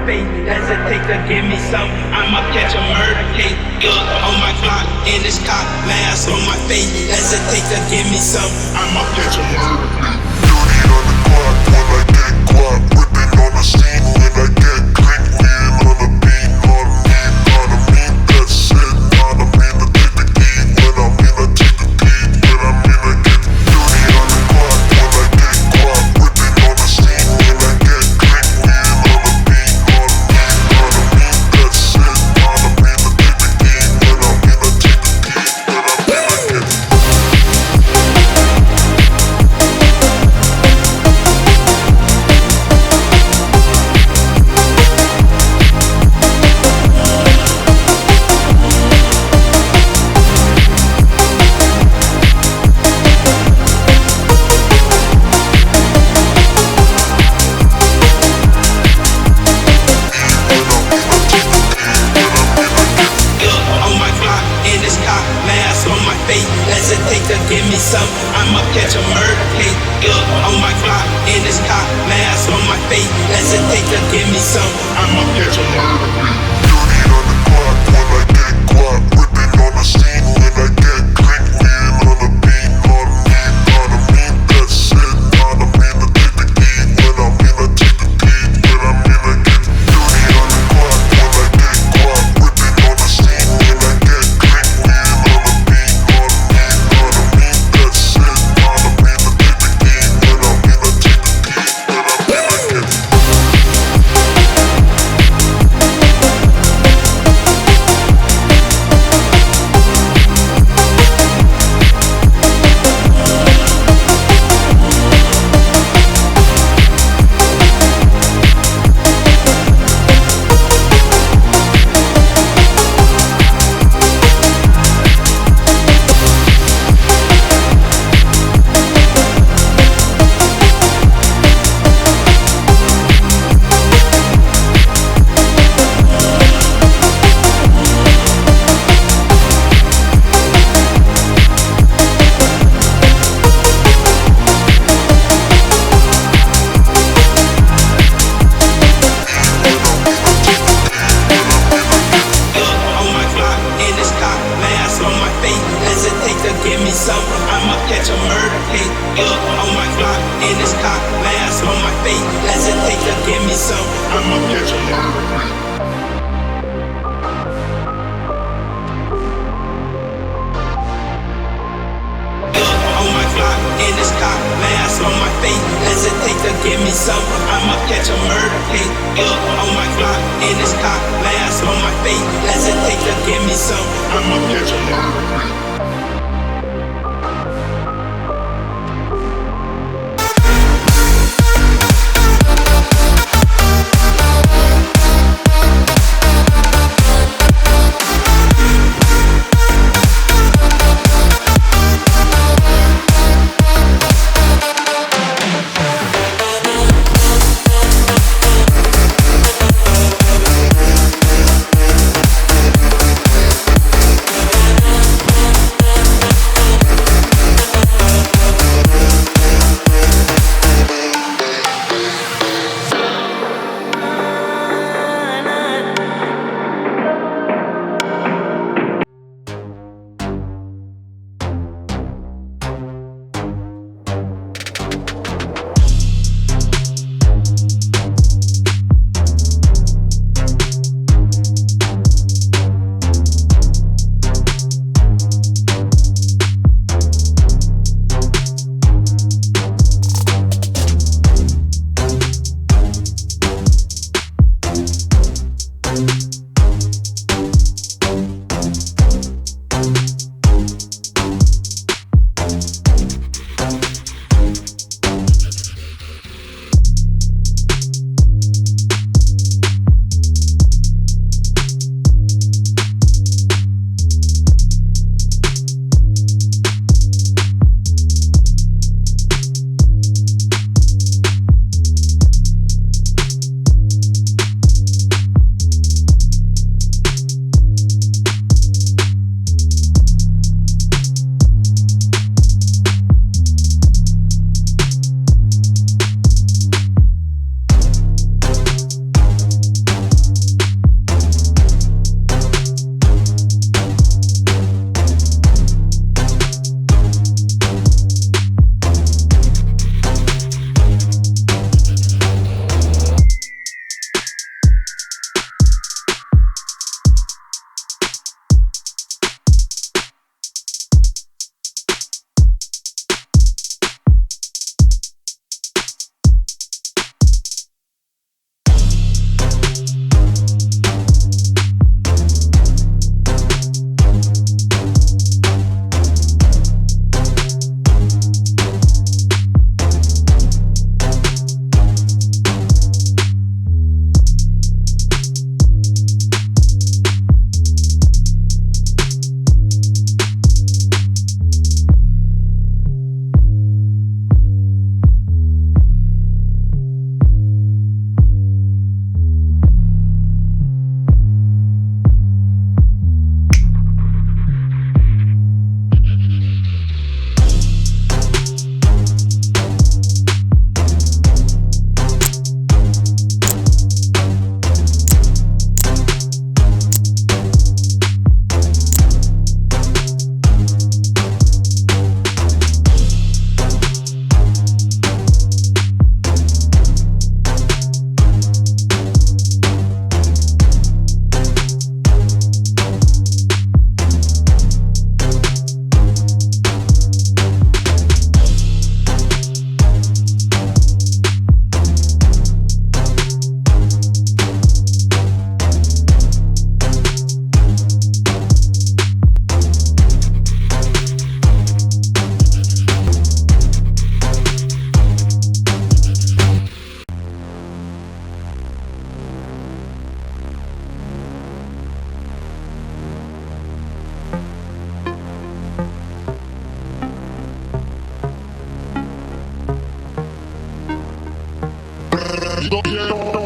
face. Hesitate to give me some, I'ma catch a murder case. Yeah, on my Glock, in this cop, mask on my face. Hesitate to give me some, I'ma catch a murder case. Dirty on the clock when I get guap, whipping on the scene when I get click, lean on the beat, not a mean, that's it, not a mean to take the key, when I mean I take the key, when I mean I get dirty on the clock when I get guap, whipping on the scene when I get click, lean on the beat, not a mean, that's it, not a mean to take the key, when I mean I take the key, when I mean I get hesitate to give me some, I'ma catch a murder case. Yeah, on my Glock, in this cop, mask on my face. Hesitate to give me some, I'ma catch a murder case. dirty on the clock when I get guap, whipping on the scene when I get click, lean on the beat, not a mean, that's it, not a mean to take the key, when I mean I take the key, when I mean I get dirty on the clock when I get guap, whipping on the scene when I get click, lean on the beat, not a mean, that's it, not a mean to take the key, when I mean I take the key, when I mean I get I'ma catch a murder case. Yeah, on my Glock, in this cop, mask on my face. Hesitate to give me some, I'ma catch a murder case. Yeah, on my Glock, in this cop, mask on my face. Hesitate to give me some, I'ma catch a murder case. Yeah, on my Glock, in this cop, mask on my face. Hesitate to give me some, I'ma catch a murder case. Yeah.